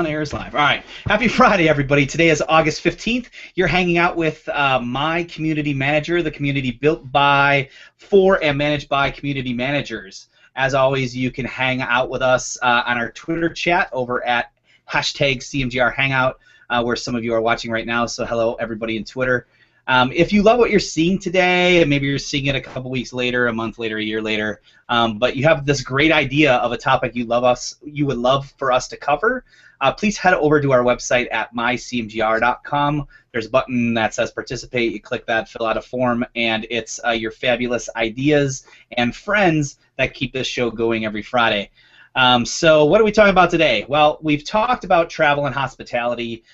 On airs live. All right. Happy Friday, everybody. Today is August 15th. You're hanging out with my community manager, the community built by, for, and managed by community managers. As always, you can hang out with us on our Twitter chat over at hashtag CMGR Hangout, where some of you are watching right now. So hello, everybody in Twitter. If you love what you're seeing today, and maybe you're seeing it a couple weeks later, a month later, a year later, but you have this great idea of a topic you would love for us to cover, please head over to our website at mycmgr.com. There's a button that says participate. You click that, fill out a form, and it's your fabulous ideas and friends that keep this show going every Friday. So what are we talking about today? Well, we've talked about travel and hospitality.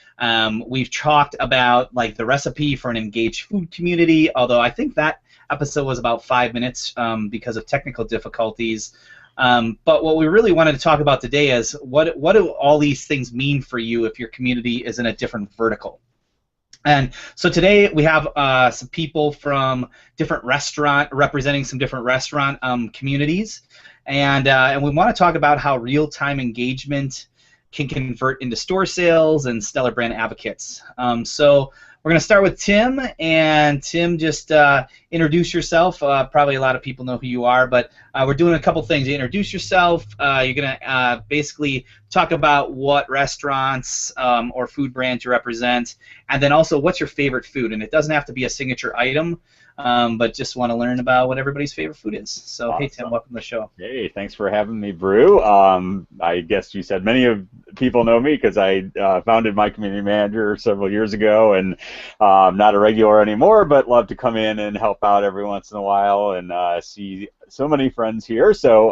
We've talked about like the recipe for an engaged food community, although I think that episode was about 5 minutes because of technical difficulties. But what we really wanted to talk about today is what do all these things mean for you if your community is in a different vertical? And so today we have some people from different representing some different restaurant communities. And we want to talk about how real-time engagement can convert into store sales and stellar brand advocates. So we're going to start with Tim. And Tim, just introduce yourself. Probably a lot of people know who you are, but we're doing a couple things. You introduce yourself. You're going to basically talk about what restaurants or food brands you represent, and then also what's your favorite food. And it doesn't have to be a signature item. But just want to learn about what everybody's favorite food is. So, awesome. Hey, Tim, welcome to the show. Hey, thanks for having me, Brew. I guess you said many of people know me because I founded my community manager several years ago, and not a regular anymore, but love to come in and help out every once in a while and see so many friends here. So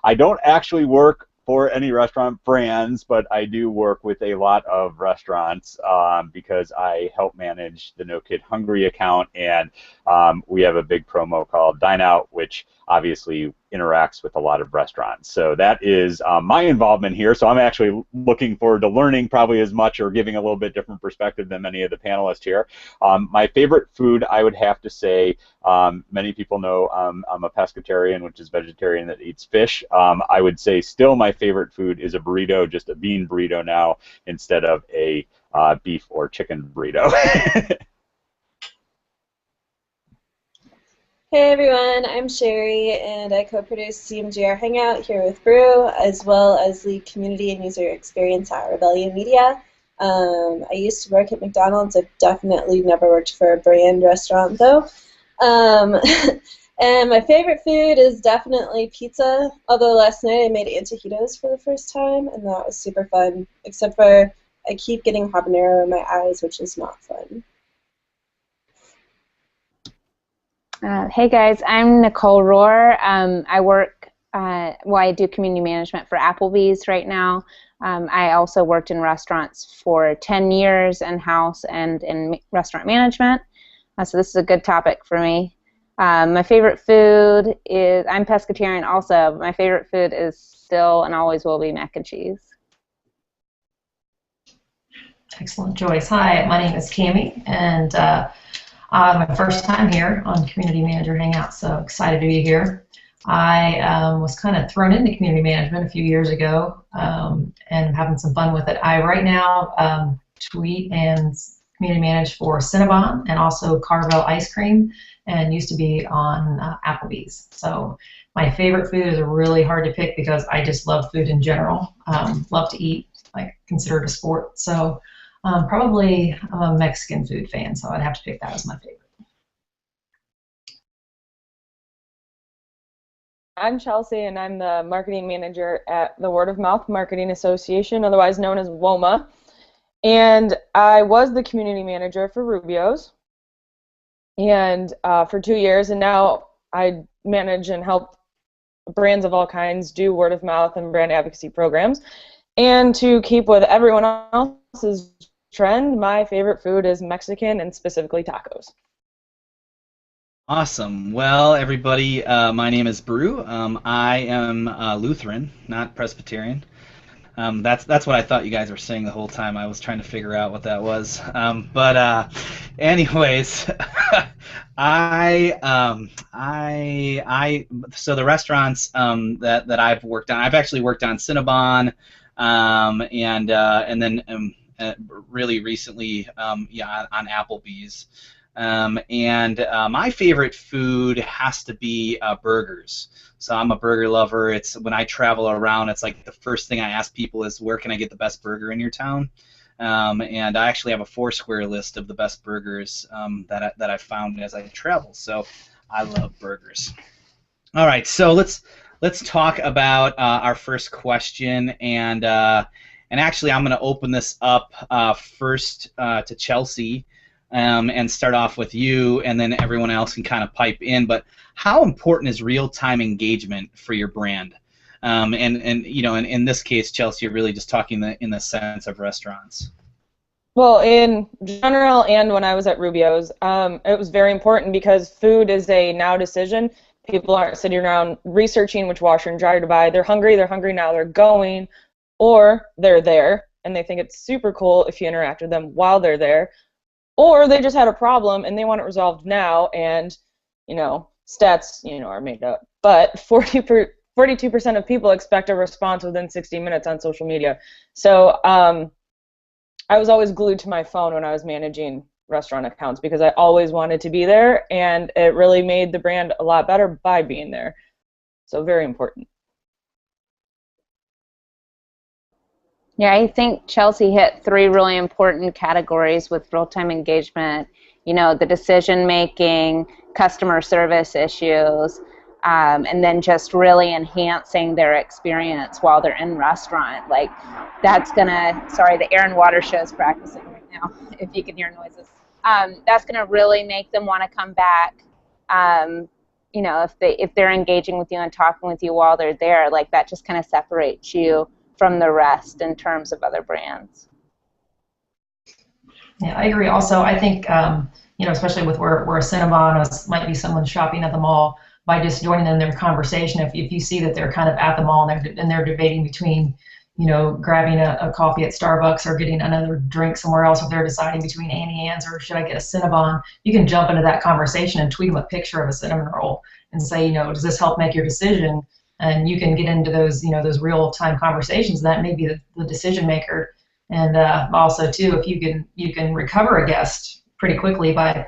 I don't actually work for any restaurant brands, but I do work with a lot of restaurants because I help manage the No Kid Hungry account, and we have a big promo called Dine Out, which obviously interacts with a lot of restaurants. So that is my involvement here. So I'm actually looking forward to learning probably as much or giving a little bit different perspective than many of the panelists here. My favorite food, I would have to say, many people know I'm a pescatarian, which is vegetarian that eats fish. I would say still my favorite food is a burrito, just a bean burrito now instead of a beef or chicken burrito. Hey everyone, I'm Sherry, and I co-produce CMGR Hangout here with Brew, as well as the community and user experience at Rebellion Media. I used to work at McDonald's. I've definitely never worked for a brand restaurant, though. And my favorite food is definitely pizza, although last night I made antojitos for the first time, and that was super fun, except for I keep getting habanero in my eyes, which is not fun. Hey guys, I'm Nicole Rohr. I work, I do community management for Applebee's right now. I also worked in restaurants for 10 years in-house and in restaurant management. So this is a good topic for me. My favorite food is, I'm pescatarian also, but my favorite food is still and always will be mac and cheese. Excellent, Joyce. Hi, my name is Cammie, and my first time here on Community Manager Hangout, so excited to be here. I was kind of thrown into community management a few years ago and having some fun with it. I right now tweet and community manage for Cinnabon and also Carvel Ice Cream, and used to be on Applebee's. So my favorite food is really hard to pick because I just love food in general. Love to eat, like consider it a sport. So probably I'm a Mexican food fan, so I'd have to pick that as my favorite. I'm Chelsea, and I'm the marketing manager at the Word of Mouth Marketing Association, otherwise known as WOMA. And I was the community manager for Rubio's and for 2 years, and now I manage and help brands of all kinds do word of mouth and brand advocacy programs. And to keep with everyone else's trend, my favorite food is Mexican, and specifically tacos. Awesome. Well, everybody, my name is Brew. I am Lutheran, not Presbyterian. That's what I thought you guys were saying the whole time. I was trying to figure out what that was. Anyways, so the restaurants that I've worked on, I've actually worked on Cinnabon, and then really recently, yeah, on Applebee's. My favorite food has to be burgers. So I'm a burger lover. It's when I travel around, it's like the first thing I ask people is, where can I get the best burger in your town? And I actually have a Foursquare list of the best burgers that I found as I travel. So I love burgers. All right, so let's talk about our first question, and actually I'm going to open this up first to Chelsea. And start off with you, and then everyone else can kind of pipe in. But how important is real-time engagement for your brand? And you know, in this case, Chelsea, you're really just talking in the sense of restaurants. Well, in general, and when I was at Rubio's, it was very important because food is a now decision. People aren't sitting around researching which washer and dryer to buy. They're hungry now, they're going, or they're there, and they think it's super cool if you interact with them while they're there. Or they just had a problem and they want it resolved now, and you know, stats, you know, are made up. But 42% of people expect a response within 60 minutes on social media. So I was always glued to my phone when I was managing restaurant accounts because I always wanted to be there, and it really made the brand a lot better by being there. So very important. Yeah, I think Chelsea hit 3 really important categories with real-time engagement. You know, the decision-making, customer service issues, and then just really enhancing their experience while they're in restaurant. Like, that's gonna, sorry, the air and water show is practicing right now, if you can hear noises. That's gonna really make them want to come back. You know, if they're engaging with you and talking with you while they're there, like that just kind of separates you from the rest in terms of other brands. Yeah, I agree. Also, I think you know, especially with where a Cinnabon might be someone shopping at the mall, by just joining in their conversation, if you see that they're kind of at the mall and they're debating between, you know, grabbing a coffee at Starbucks or getting another drink somewhere else, if they're deciding between Annie Ann's or should I get a Cinnabon, you can jump into that conversation and tweet them a picture of a cinnamon roll and say, you know, does this help make your decision? And you can get into those, you know, those real-time conversations. That may be the decision maker. And also, too, if you can recover a guest pretty quickly by,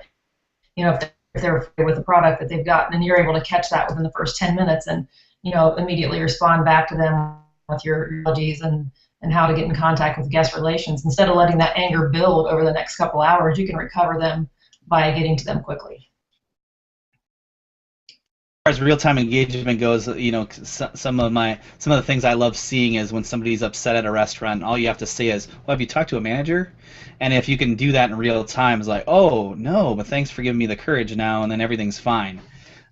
you know, if they're with the product that they've gotten, and you're able to catch that within the first 10 minutes and, you know, immediately respond back to them with your apologies and how to get in contact with guest relations. Instead of letting that anger build over the next couple hours, you can recover them by getting to them quickly. As real-time engagement goes, you know, some of the things I love seeing is when somebody's upset at a restaurant, all you have to say is, well, have you talked to a manager? And if you can do that in real time, it's like, oh, no, but thanks for giving me the courage now, and then everything's fine.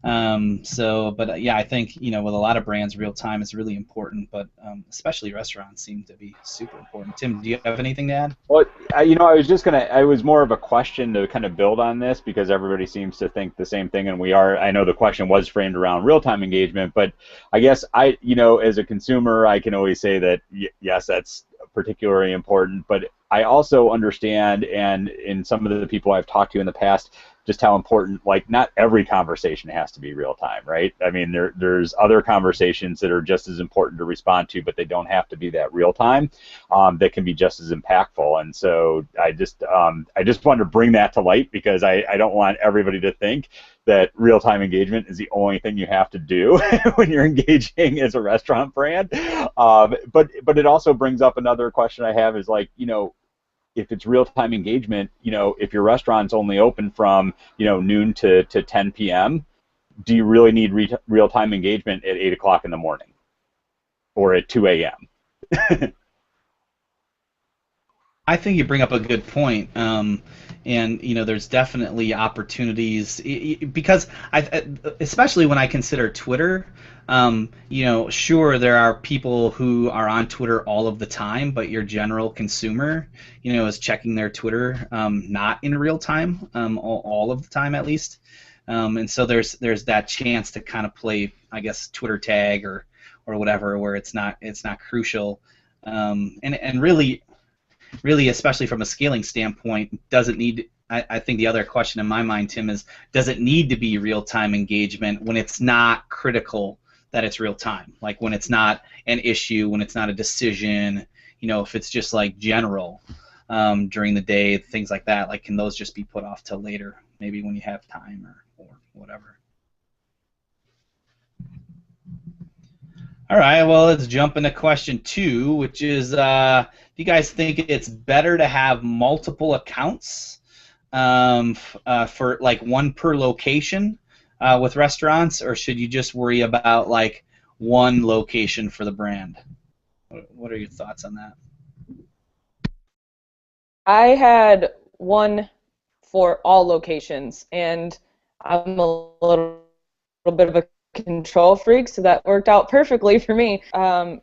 But yeah, I think, you know, with a lot of brands, real time is really important, but especially restaurants seem to be super important. Tim, do you have anything to add? Well, you know, I was more of a question to kind of build on this because everybody seems to think the same thing, and I know the question was framed around real-time engagement, but I guess you know, as a consumer, I can always say that yes, that's particularly important, but I also understand, and in some of the people I've talked to in the past, just how important, like, not every conversation has to be real time, right? I mean, there's other conversations that are just as important to respond to, but they don't have to be that real time, that can be just as impactful. And so I just wanted to bring that to light because I don't want everybody to think that real-time engagement is the only thing you have to do when you're engaging as a restaurant brand. But it also brings up another question I have is, like, you know, if it's real-time engagement, you know, if your restaurant's only open from, you know, noon to 10 p.m., do you really need real-time engagement at 8 o'clock in the morning or at 2 a.m.? I think you bring up a good point, and you know, there's definitely opportunities because especially when I consider Twitter. You know, sure, there are people who are on Twitter all of the time, but your general consumer, you know, is checking their Twitter not in real time, all of the time at least, and so there's that chance to kind of play, I guess, Twitter tag or whatever, where it's not crucial, and really, especially from a scaling standpoint, doesn't need. I think the other question in my mind, Tim, is does it need to be real-time engagement when it's not critical that it's real time. Like when it's not an issue, when it's not a decision, if it's just like general during the day, things like that, like can those just be put off till later, maybe when you have time or whatever? All right, well, let's jump into question 2, which is, do you guys think it's better to have multiple accounts for like one per location with restaurants, or should you just worry about like one location for the brand? What are your thoughts on that? I had one for all locations, and I'm a little bit of a control freak, so that worked out perfectly for me.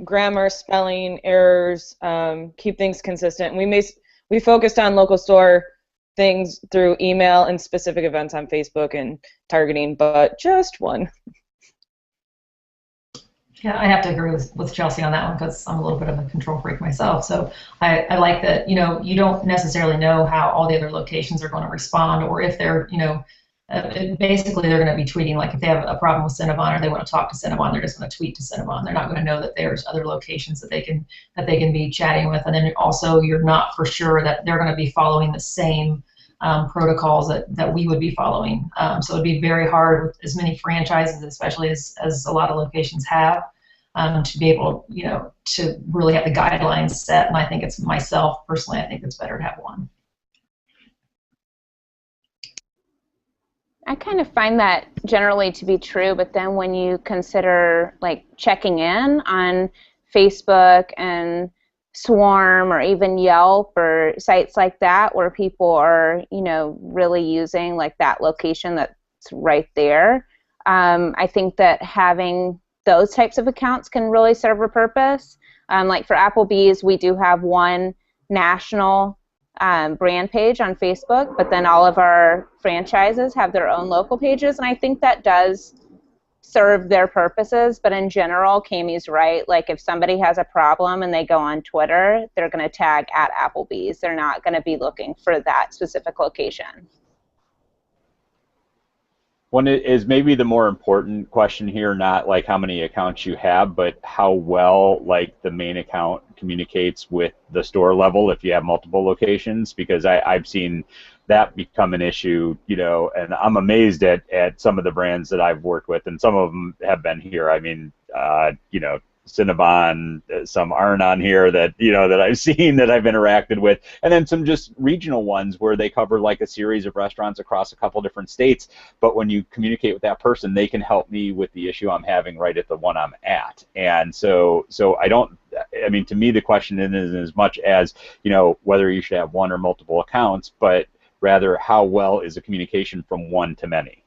Grammar, spelling, errors, keep things consistent. We focused on local store things through email and specific events on Facebook and targeting, but just one. Yeah, I have to agree with Chelsea on that one because I'm a little bit of a control freak myself. So I like that, you don't necessarily know how all the other locations are going to respond, or if they're, basically they're going to be tweeting, like if they have a problem with Cinnabon or they want to talk to Cinnabon, they're just going to tweet to Cinnabon. They're not going to know that there's other locations that they can be chatting with. And then also you're not for sure that they're going to be following the same protocols that we would be following. So it'd be very hard with as many franchises, especially as a lot of locations have, to be able, to really have the guidelines set. And I think it's myself personally, I think it's better to have one. I kind of find that generally to be true, but then when you consider like checking in on Facebook and Swarm or even Yelp or sites like that where people are, really using like that location that's right there, I think that having those types of accounts can really serve a purpose. Like for Applebee's, we do have one national brand page on Facebook, but then all of our franchises have their own local pages, and I think that does serve their purposes. But in general, Kami's right. Like if somebody has a problem and they go on Twitter, they're going to tag at Applebee's. They're not going to be looking for that specific location. One is maybe the more important question here, not like how many accounts you have, but how well like the main account communicates with the store level if you have multiple locations, because I've seen that become an issue, and I'm amazed at some of the brands that I've worked with, and some of them have been here. I mean, Cinnabon, some aren't on here that that I've seen, that I've interacted with, and then some just regional ones where they cover like a series of restaurants across a couple different states. But when you communicate with that person, they can help me with the issue I'm having right at the one I'm at. And so I mean, to me the question isn't as much as whether you should have one or multiple accounts, but rather how well is the communication from one to many.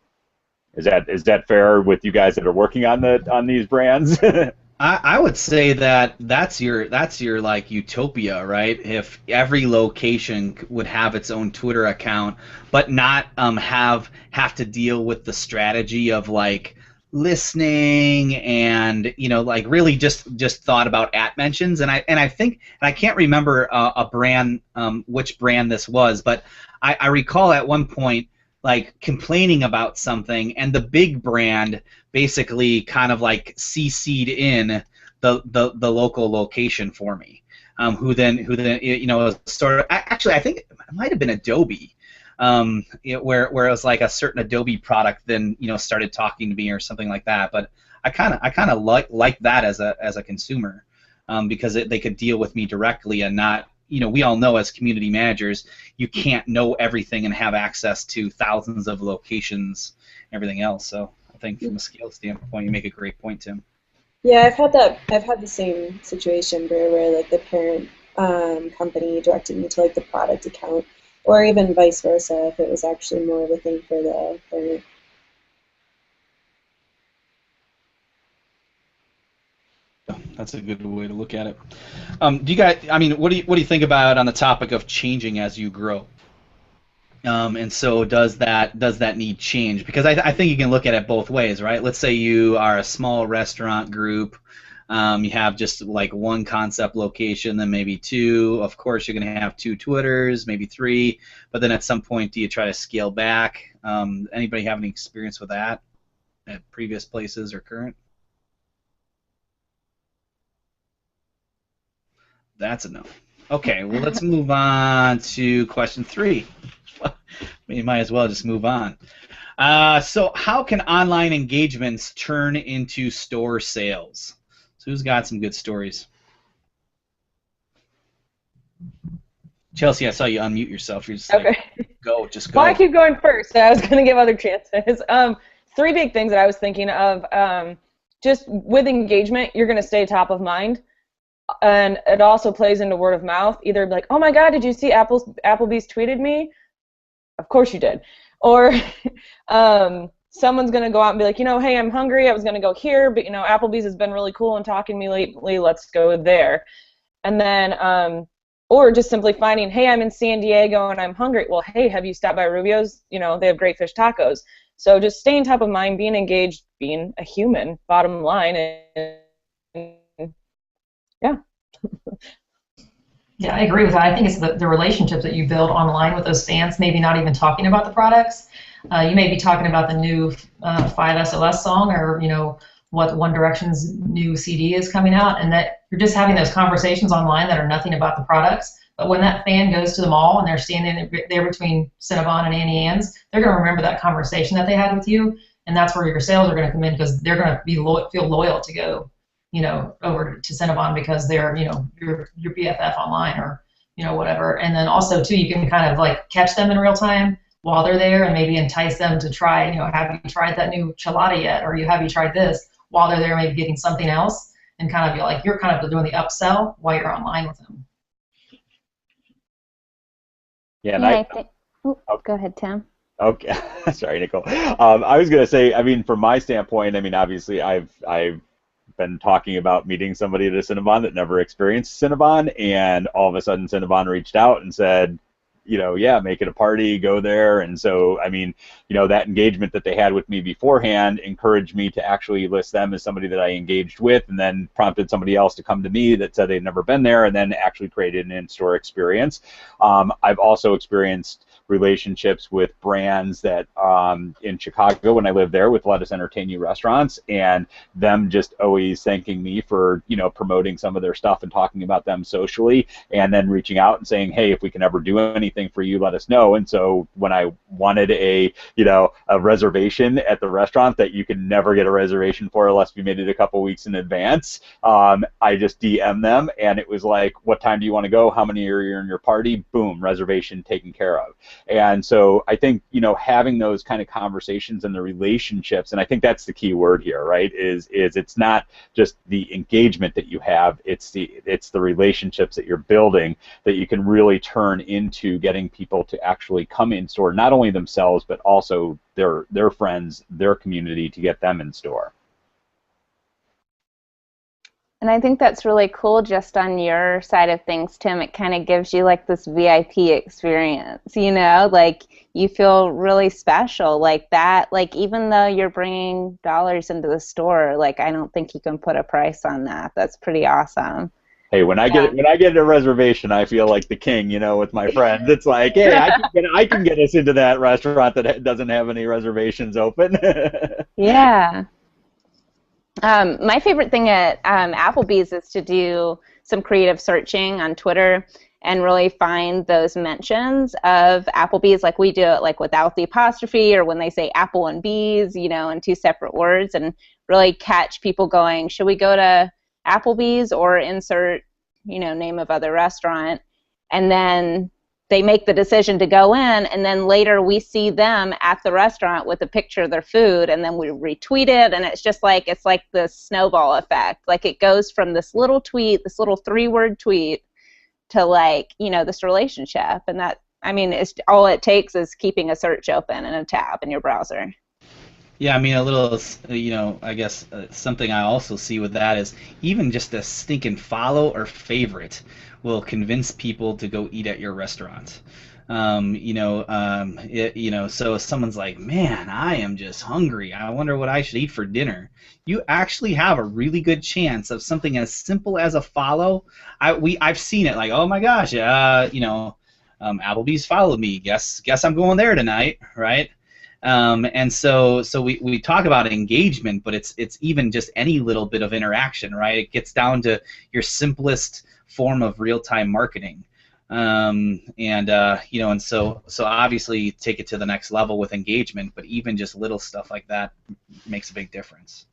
Is that fair with you guys that are working on these brands? I would say that's your like utopia, right? If every location would have its own Twitter account, but not have to deal with the strategy of like listening and like really just thought about at mentions. And I think, and I can't remember a brand, which brand this was, but I recall at one point like complaining about something, and the big brand basically kind of like CC'd in the local location for me, who then sort of, actually I think it might have been Adobe, where it was like a certain Adobe product then started talking to me or something like that. But I kind of like that as a consumer, because they could deal with me directly and not. We all know as community managers, you can't know everything and have access to thousands of locations and everything else. So I think from a scale standpoint, you make a great point, Tim. Yeah, I've had the same situation where like the parent company directed me to like the product account, or even vice versa if it was actually more of a thing for the parent. That's a good way to look at it. Do you guys? I mean, what do you think about on the topic of changing as you grow? And so does that need change? Because I think you can look at it both ways, right? Let's say you are a small restaurant group. You have just like one concept location, then maybe two. Of course, you're going to have 2 Twitters, maybe 3. But then at some point, do you try to scale back? Anybody have any experience with that at previous places or current? That's a no. Okay, well, let's move on to question 3. You might as well just move on. So how can online engagements turn into store sales? So who's got some good stories? Chelsea, I saw you unmute yourself. You're just Okay. Just go. Well, I keep going first. I was going to give other chances. 3 big things that I was thinking of. Just with engagement, you're going to stay top of mind. And it also plays into word of mouth. Either like, oh my God, did you see Applebee's tweeted me? Of course you did. Or someone's going to go out and be like, hey, I'm hungry. I was going to go here, but, Applebee's has been really cool and talking to me lately. Let's go there. And then, or just simply finding, hey, I'm in San Diego and I'm hungry. Well, hey, have you stopped by Rubio's? They have great fish tacos. So just staying top of mind, being engaged, being a human, bottom line. And yeah. Yeah, I agree with that. I think it's the relationships that you build online with those fans, maybe not even talking about the products. You may be talking about the new 5SOS song, or what One Direction's new CD is coming out, and that you're just having those conversations online that are nothing about the products. But when that fan goes to the mall and they're standing there between Cinnabon and Annie Ann's, they're going to remember that conversation that they had with you, and that's where your sales are going to come in, because they're going to be feel loyal to go over to Cinnabon because they're, your BFF online, or, whatever. And then also, too, you can kind of like catch them in real time while they're there and maybe entice them to try, have you tried that new chelada yet? Or have you tried this? While they're there, maybe getting something else, and kind of be like, you're kind of doing the upsell while you're online with them. Yeah, and I think. Go ahead, Tim. Okay, sorry, Nicole. I was going to say, I mean, from my standpoint, I mean, obviously, I've been talking about meeting somebody at a Cinnabon that never experienced Cinnabon, and all of a sudden Cinnabon reached out and said, yeah, make it a party, go there. And so, I mean, that engagement that they had with me beforehand encouraged me to actually list them as somebody that I engaged with, and then prompted somebody else to come to me that said they'd never been there, and then actually created an in-store experience. I've also experienced relationships with brands that in Chicago, when I lived there, with Let Us Entertain You restaurants, and them just always thanking me for promoting some of their stuff and talking about them socially, and then reaching out and saying, hey, if we can ever do anything for you, let us know. And so when I wanted a reservation at the restaurant that you can never get a reservation for unless we made it a couple weeks in advance, I just DM them, and it was like, what time do you want to go? How many are you in your party? Boom, reservation taken care of. And so I think, having those kind of conversations and the relationships, and I think that's the key word here, right, is it's not just the engagement that you have, it's the relationships that you're building that you can really turn into getting people to actually come in store, not only themselves, but also their friends, their community, to get them in store. And I think that's really cool just on your side of things, Tim. It kind of gives you like this VIP experience, like you feel really special like that. Like even though you're bringing dollars into the store, like I don't think you can put a price on that. That's pretty awesome. Hey, when I get a reservation, I feel like the king, with my friends. It's like, hey, I can get us into that restaurant that doesn't have any reservations open. Yeah. My favorite thing at Applebee's is to do some creative searching on Twitter and really find those mentions of Applebee's, like we do it like without the apostrophe, or when they say apple and bees, in 2 separate words, and really catch people going, should we go to Applebee's, or insert, name of other restaurant, and then they make the decision to go in, and then later we see them at the restaurant with a picture of their food, and then we retweet it, and it's just like, it's like the snowball effect. Like it goes from this little tweet, this little 3-word tweet, to like, this relationship. And that, I mean, it's all it takes is keeping a search open and a tab in your browser. Yeah, I mean, a little, I guess something I also see with that is even just a stinking follow or favorite will convince people to go eat at your restaurant. So if someone's like, man, I am just hungry, I wonder what I should eat for dinner, you actually have a really good chance of something as simple as a follow. I've seen it, like, oh my gosh, Applebee's followed me, guess I'm going there tonight, right? And so we talk about engagement, but it's even just any little bit of interaction, right? It gets down to your simplest form of real-time marketing. And so obviously take it to the next level with engagement, but even just little stuff like that makes a big difference.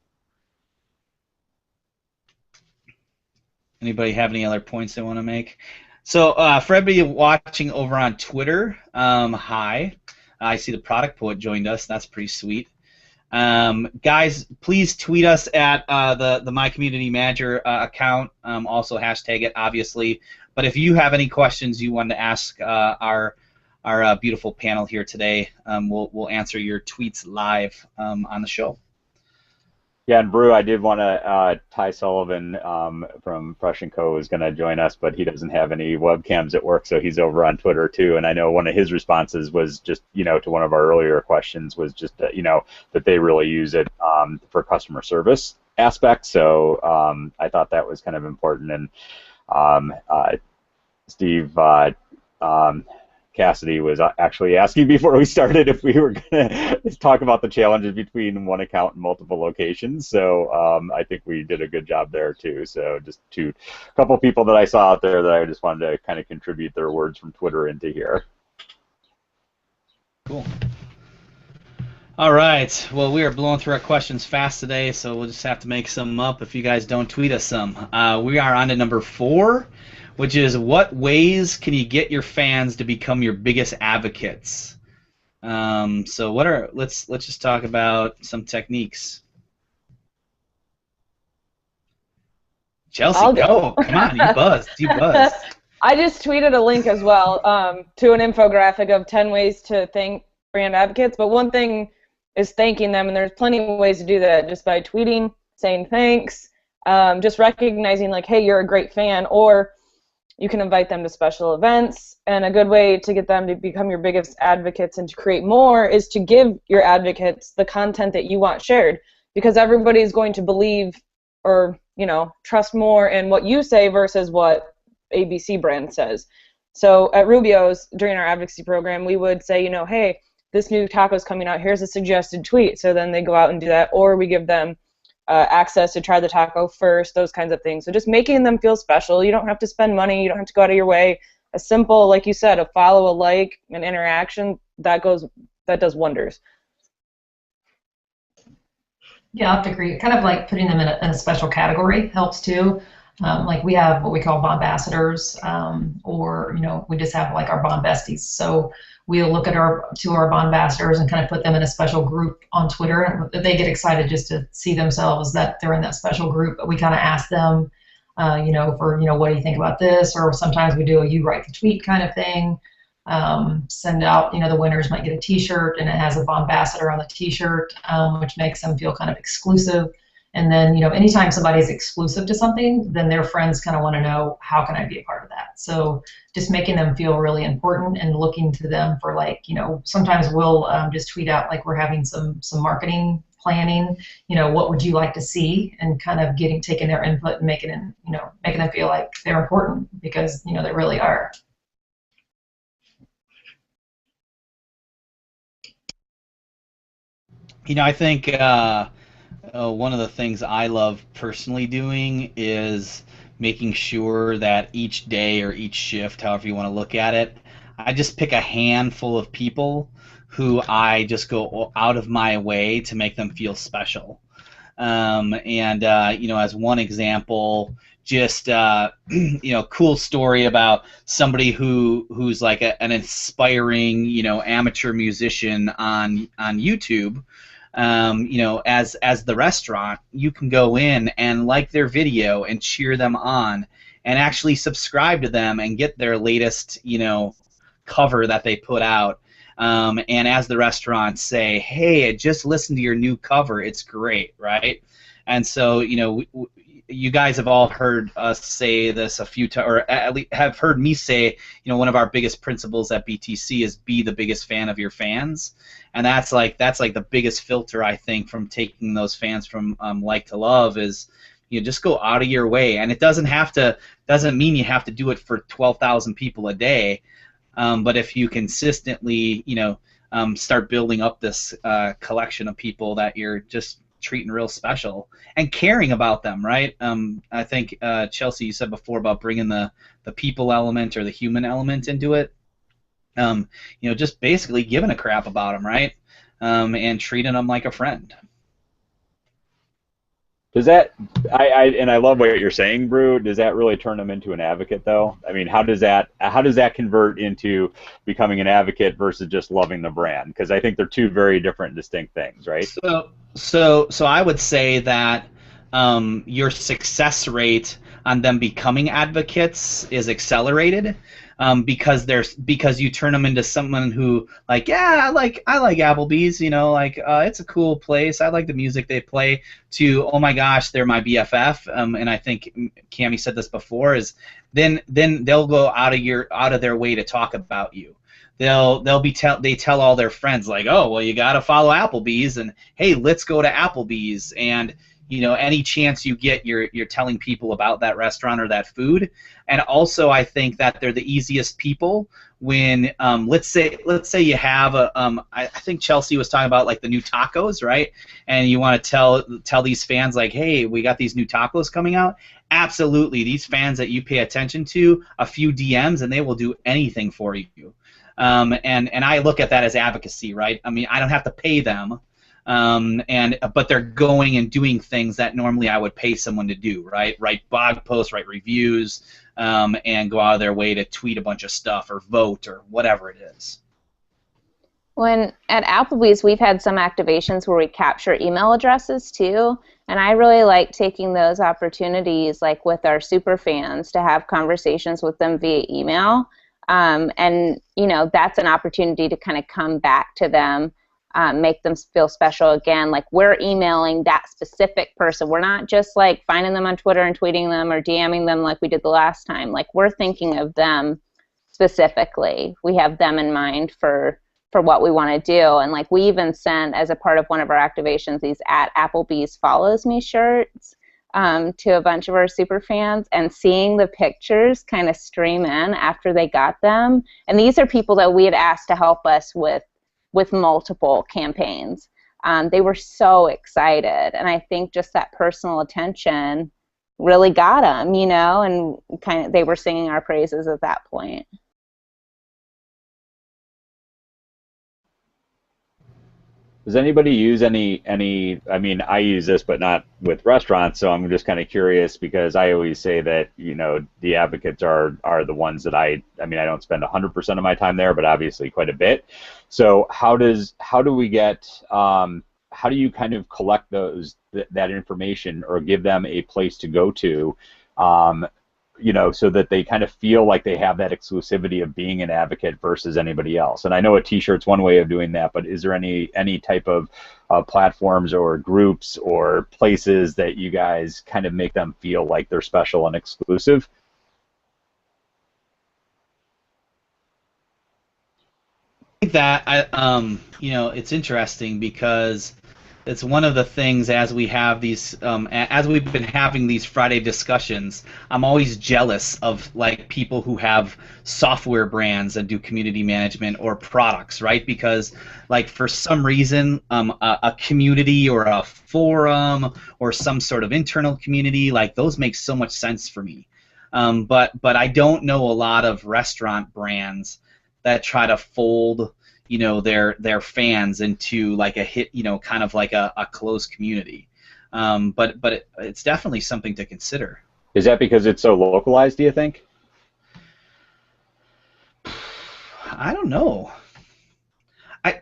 Anybody have any other points they want to make? So for everybody watching over on Twitter, hi. I see the Product Poet joined us. That's pretty sweet. Guys, please tweet us at the My Community Manager account. Also hashtag it, obviously. But if you have any questions you want to ask our beautiful panel here today, we'll answer your tweets live on the show. Yeah, and Brew, I did want to, Ty Sullivan from Fresh & Co. is going to join us, but he doesn't have any webcams at work, so he's over on Twitter too. And I know one of his responses was just, to one of our earlier questions was just, that they really use it for customer service aspects. So I thought that was kind of important. And Steve Cassidy was actually asking before we started if we were going to talk about the challenges between one account and multiple locations. So I think we did a good job there too. So just a couple people that I saw out there that I just wanted to kind of contribute their words from Twitter into here. Cool. All right. Well, we are blowing through our questions fast today, so we'll just have to make some up if you guys don't tweet us some. We are on to number 4. Which is, what ways can you get your fans to become your biggest advocates? So let's just talk about some techniques. Chelsea, go. Come on, you buzzed. I just tweeted a link as well to an infographic of 10 ways to thank brand advocates, but one thing is thanking them, and there's plenty of ways to do that just by tweeting, saying thanks, just recognizing like, hey, you're a great fan, or you can invite them to special events, and a good way to get them to become your biggest advocates and to create more is to give your advocates the content that you want shared, because everybody is going to believe or, trust more in what you say versus what ABC brand says. So at Rubio's, during our advocacy program, we would say, hey, this new taco's coming out, here's a suggested tweet. So then they go out and do that, or we give them access to try the taco first, those kinds of things. So just making them feel special. You don't have to spend money. You don't have to go out of your way. A simple, like you said, a follow, a like, an interaction, that does wonders. Yeah, I have to agree. Kind of like putting them in a special category helps too. Like we have what we call Bombassadors, or we just have like our Bomb Besties. So we'll look at our Bombassadors and kind of put them in a special group on Twitter, and they get excited just to see themselves that they're in that special group. But we kind of ask them, what do you think about this? Or sometimes we do a you write the tweet kind of thing. Send out, the winners might get a T-shirt, and it has a Bombassador on the T-shirt, which makes them feel kind of exclusive. And then, anytime somebody's exclusive to something, then their friends kind of want to know, how can I be a part of that? So just making them feel really important and looking to them for, like, sometimes we'll just tweet out, like, we're having some marketing planning, what would you like to see? And kind of taking their input and making them feel like they're important, because, they really are. I think one of the things I love personally doing is making sure that each day or each shift, however you want to look at it, I just pick a handful of people who I just go out of my way to make them feel special. As one example, just cool story about somebody who's like an inspiring amateur musician on YouTube. As the restaurant, you can go in and like their video and cheer them on, and actually subscribe to them and get their latest cover that they put out. And as the restaurant, say, hey, I just listened to your new cover, it's great, right? And so you guys have all heard us say this a few times, or at least have heard me say, one of our biggest principles at BTC is be the biggest fan of your fans, and that's like the biggest filter, I think, from taking those fans from like to love is, just go out of your way, and it doesn't mean you have to do it for 12,000 people a day, but if you consistently, start building up this collection of people that you're just treating real special and caring about them, right? I think Chelsea, you said before about bringing the people element or the human element into it. Just basically giving a crap about them, right? And treating them like a friend. Does that, and I love what you're saying, Brew. Does that really turn them into an advocate, though? I mean, how does that convert into becoming an advocate versus just loving the brand? Because I think they're two very different, distinct things, right? So I would say that your success rate on them becoming advocates is accelerated. Because you turn them into someone who I like Applebee's, it's a cool place, I like the music they play, to oh my gosh, they're my BFF, and I think Cammie said this before, is then they'll go out of their way to talk about you. They tell all their friends, like, oh well, you gotta follow Applebee's, and hey, let's go to Applebee's, and any chance you get, you're telling people about that restaurant or that food. And also, I think that they're the easiest people when, let's say you have I think Chelsea was talking about like the new tacos, right? And you want to tell these fans like, hey, we got these new tacos coming out. Absolutely, these fans that you pay attention to, a few DMs, and they will do anything for you. And I look at that as advocacy, right? I mean, I don't have to pay them. But they're going and doing things that normally I would pay someone to do, right? Write blog posts, write reviews, and go out of their way to tweet a bunch of stuff or vote or whatever it is. When at Applebee's, we've had some activations where we capture email addresses too, and I really like taking those opportunities, like with our super fans, to have conversations with them via email, and that's an opportunity to kind of come back to them. Make them feel special again. Like, we're emailing that specific person. We're not just like finding them on Twitter and tweeting them or DMing them like we did the last time. Like, we're thinking of them specifically. We have them in mind for what we want to do. And like, we even sent, as a part of one of our activations, these at Applebee's follows me shirts to a bunch of our super fans, and seeing the pictures kind of stream in after they got them. And these are people that we had asked to help us with multiple campaigns. They were so excited, and I think just that personal attention really got them, and kind of they were singing our praises at that point. Does anybody use any? I mean, I use this, but not with restaurants. So I'm just kind of curious, because I always say that the advocates are the ones that I don't spend 100% of my time there, but obviously quite a bit. So how do you kind of collect that information, or give them a place to go to, so that they kind of feel like they have that exclusivity of being an advocate versus anybody else? And I know a T-shirt's one way of doing that, but is there any type of platforms or groups or places that you guys kind of make them feel like they're special and exclusive? I think that it's interesting, because it's one of the things, as we have these, as we've been having these Friday discussions, I'm always jealous of like people who have software brands and do community management or products, right? Because like for some reason, a community or a forum or some sort of internal community, like those make so much sense for me. But I don't know a lot of restaurant brands that try to fold their fans into like a hit, kind of like a closed community. But it's definitely something to consider. Is that because it's so localized, do you think? I don't know. I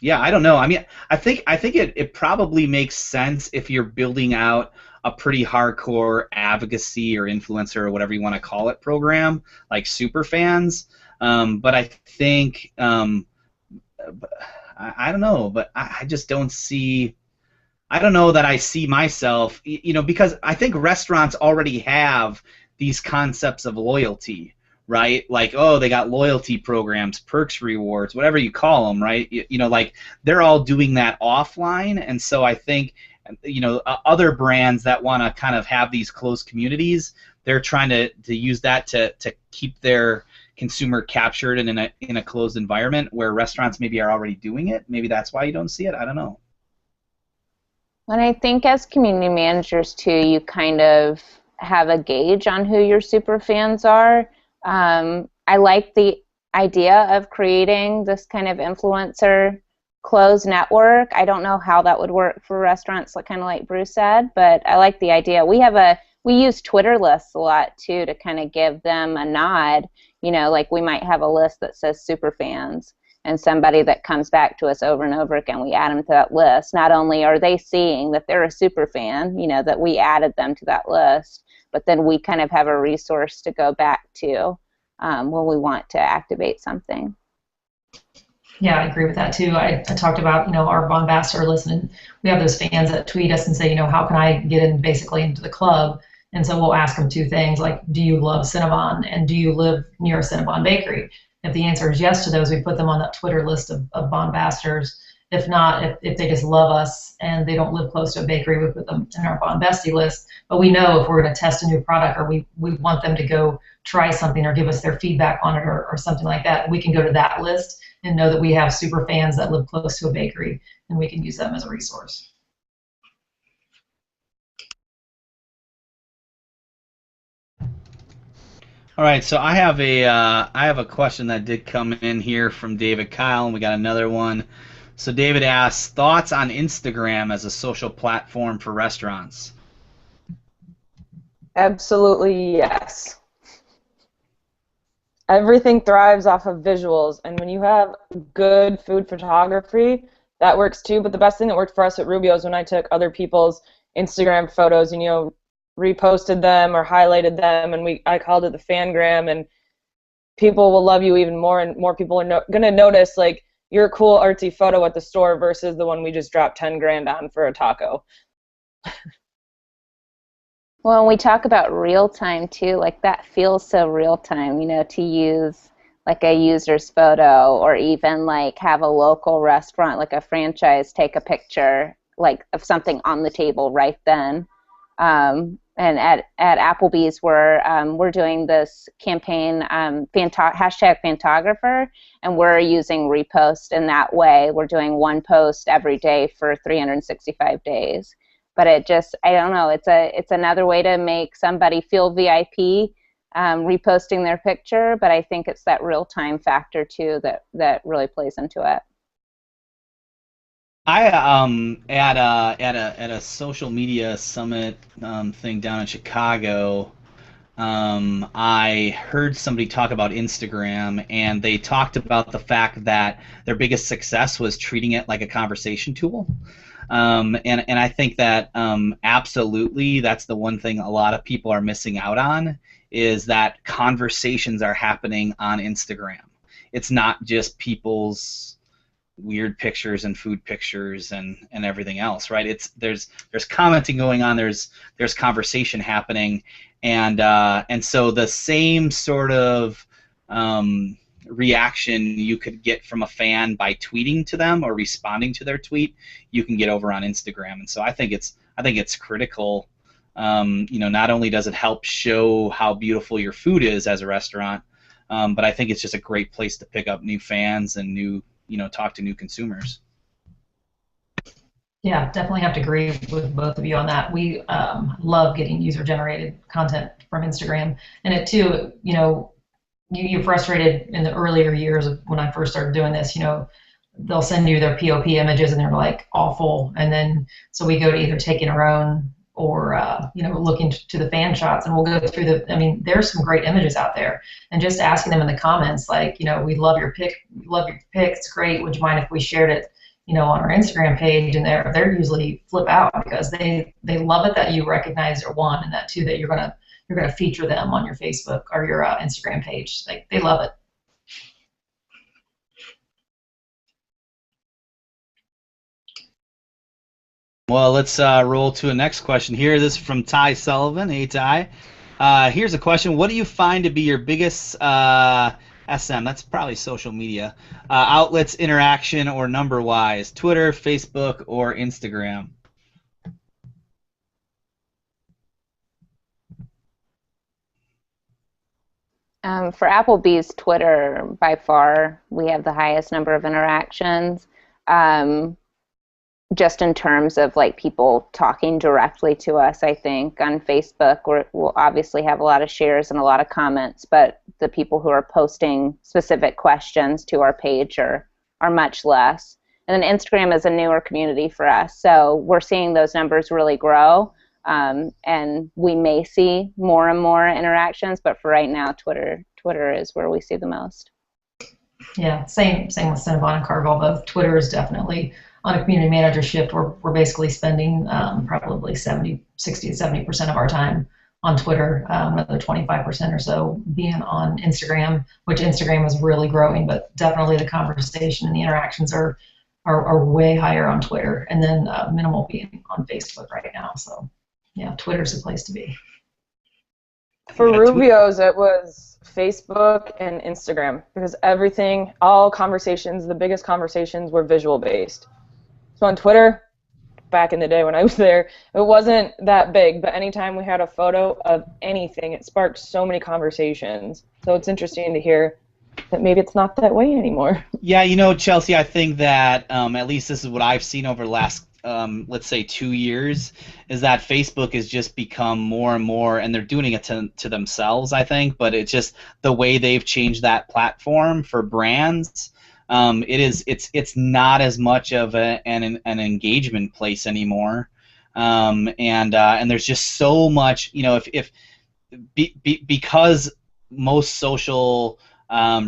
don't know. I mean, I think it probably makes sense if you're building out a pretty hardcore advocacy or influencer or whatever you want to call it program, like super fans. But I think I don't know, but I just don't see. I don't know that I see myself, because I think restaurants already have these concepts of loyalty, right? Like, oh, they got loyalty programs, perks, rewards, whatever you call them, right? Like they're all doing that offline, and so I think, other brands that want to kind of have these closed communities, they're trying to use that to keep their consumer captured in a closed environment, where restaurants maybe are already doing it. Maybe that's why you don't see it. I don't know. When I think as community managers too, you kind of have a gauge on who your super fans are. I like the idea of creating this kind of influencer closed network. I don't know how that would work for restaurants, like kind of like Bruce said, but I like the idea. We use Twitter lists a lot too to kind of give them a nod. You know, like we might have a list that says super fans, and somebody that comes back to us over and over again, we add them to that list. Not only are they seeing that they're a super fan, you know, that we added them to that list, but then we kind of have a resource to go back to when we want to activate something. Yeah, I agree with that too. I talked about, our Bombassador list, and we have those fans that tweet us and say, how can I get in basically into the club? And so we'll ask them two things, like, do you love Cinnabon, and do you live near a Cinnabon bakery? If the answer is yes to those, we put them on that Twitter list of Bombassadors. If not, if they just love us and they don't live close to a bakery, we put them in our Bon Bestie list. But we know if we're going to test a new product, or we want them to go try something or give us their feedback on it, or something like that, we can go to that list and know that we have super fans that live close to a bakery, and we can use them as a resource. All right, so I have a question that did come in here from David Kyle, and we got another one. So David asks, thoughts on Instagram as a social platform for restaurants? Absolutely yes. Everything thrives off of visuals, and when you have good food photography, that works too. But the best thing that worked for us at Rubio's, when I took other people's Instagram photos and reposted them or highlighted them, and I called it the fangram, and people will love you even more, and more people are gonna notice like your cool artsy photo at the store versus the one we just dropped 10 grand on for a taco. Well, when we talk about real time too, like that feels so real time, to use like a user's photo, or even like have a local restaurant, like a franchise, take a picture like of something on the table right then. And at Applebee's, we're doing this campaign, hashtag Fantographer, and we're using repost in that way. We're doing one post every day for 365 days. But I don't know, it's another way to make somebody feel VIP, reposting their picture, but I think it's that real-time factor too that really plays into it. I at a social media summit thing down in Chicago, I heard somebody talk about Instagram, and they talked about the fact that their biggest success was treating it like a conversation tool. And I think that absolutely that's the one thing a lot of people are missing out on, is that conversations are happening on Instagram. It's not just people's weird pictures and food pictures and everything else, right? There's commenting going on, there's conversation happening, and so the same sort of reaction you could get from a fan by tweeting to them or responding to their tweet, you can get over on Instagram. And so I think it's critical. Not only does it help show how beautiful your food is as a restaurant, but I think it's just a great place to pick up new fans and talk to new consumers. Yeah, definitely have to agree with both of you on that. We love getting user-generated content from Instagram, and it too, you're frustrated in the earlier years of when I first started doing this. They'll send you their POP images and they're like awful, and then so we go to either taking our own or looking to the fan shots, and we'll go through there's some great images out there, and just asking them in the comments like, we love your pic, it's great, would you mind if we shared it on our Instagram page? And they're usually flip out because they love it that you recognize their one, and that too that you're gonna feature them on your Facebook or your Instagram page. Like, they love it. Well, let's roll to a next question here. This is from Ty Sullivan. Hey, Ty. Here's a question. What do you find to be your biggest SM, that's probably social media, outlets, interaction or number-wise? Twitter, Facebook, or Instagram? For Applebee's, Twitter, by far, we have the highest number of interactions. just in terms of like people talking directly to us. I think on Facebook we'll obviously have a lot of shares and a lot of comments, but the people who are posting specific questions to our page are much less. And then Instagram is a newer community for us, so we're seeing those numbers really grow, and we may see more and more interactions, but for right now, Twitter is where we see the most. Yeah, same with Cinnabon and Cargill. Both Twitter is definitely on a community manager shift. We're basically spending probably 60 to 70% of our time on Twitter, another 25% or so being on Instagram, which Instagram is really growing, but definitely the conversation and the interactions are way higher on Twitter, and then minimal being on Facebook right now. So yeah, Twitter's the place to be. For Rubio's, it was Facebook and Instagram, because all conversations, the biggest conversations were visual based. So on Twitter, back in the day when I was there, it wasn't that big, but anytime we had a photo of anything, it sparked so many conversations. So it's interesting to hear that maybe it's not that way anymore. Yeah, Chelsea, I think that at least this is what I've seen over the last, let's say, 2 years, is that Facebook has just become more and more, and they're doing it to themselves, I think, but it's just the way they've changed that platform for brands. It's not as much of an engagement place anymore, and there's just so much, because most social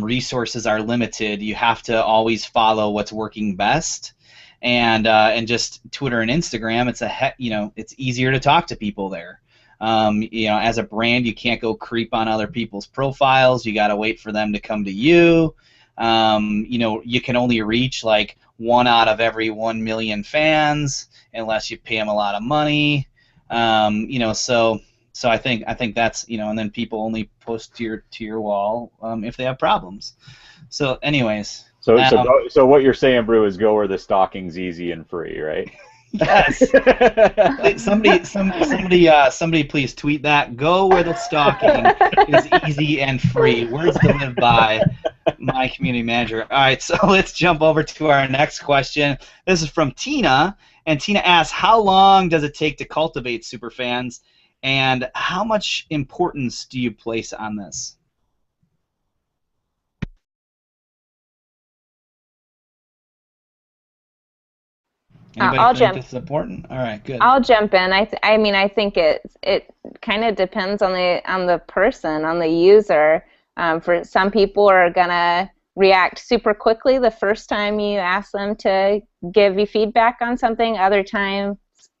resources are limited, you have to always follow what's working best, and just Twitter and Instagram, it's easier to talk to people there. As a brand, you can't go creep on other people's profiles. You got to wait for them to come to you. You can only reach like 1 out of every 1 million fans unless you pay them a lot of money. So I think that's, and then people only post to your wall if they have problems. So anyways. So what you're saying, Brew, is go where the stalking's easy and free, right? Yes. Somebody please tweet that. Go where the stalking is easy and free. Words to live by. My community manager. All right, so let's jump over to our next question. This is from Tina, and Tina asks, how long does it take to cultivate superfans, and how much importance do you place on this? I'll jump. This is important. All right, good. I'll jump in. I think it kind of depends on the person, on the user. For some people are gonna react super quickly the first time you ask them to give you feedback on something. Other times,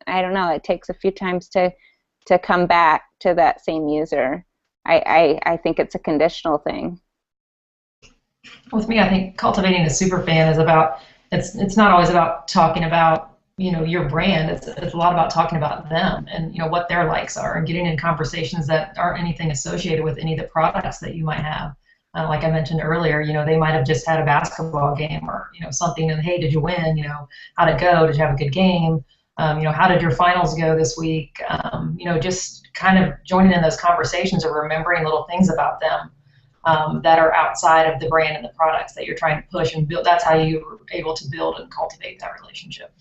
I don't know, it takes a few times to come back to that same user. I think it's a conditional thing. With me, I think cultivating a super fan is about, it's not always about talking about your brand. It's a lot about talking about them and what their likes are, and getting in conversations that aren't anything associated with any of the products that you might have. Like I mentioned earlier, they might have just had a basketball game or something, and hey, did you win? How'd it go? Did you have a good game? How did your finals go this week? Just kind of joining in those conversations or remembering little things about them that are outside of the brand and the products that you're trying to push and build. That's how you're able to build and cultivate that relationship.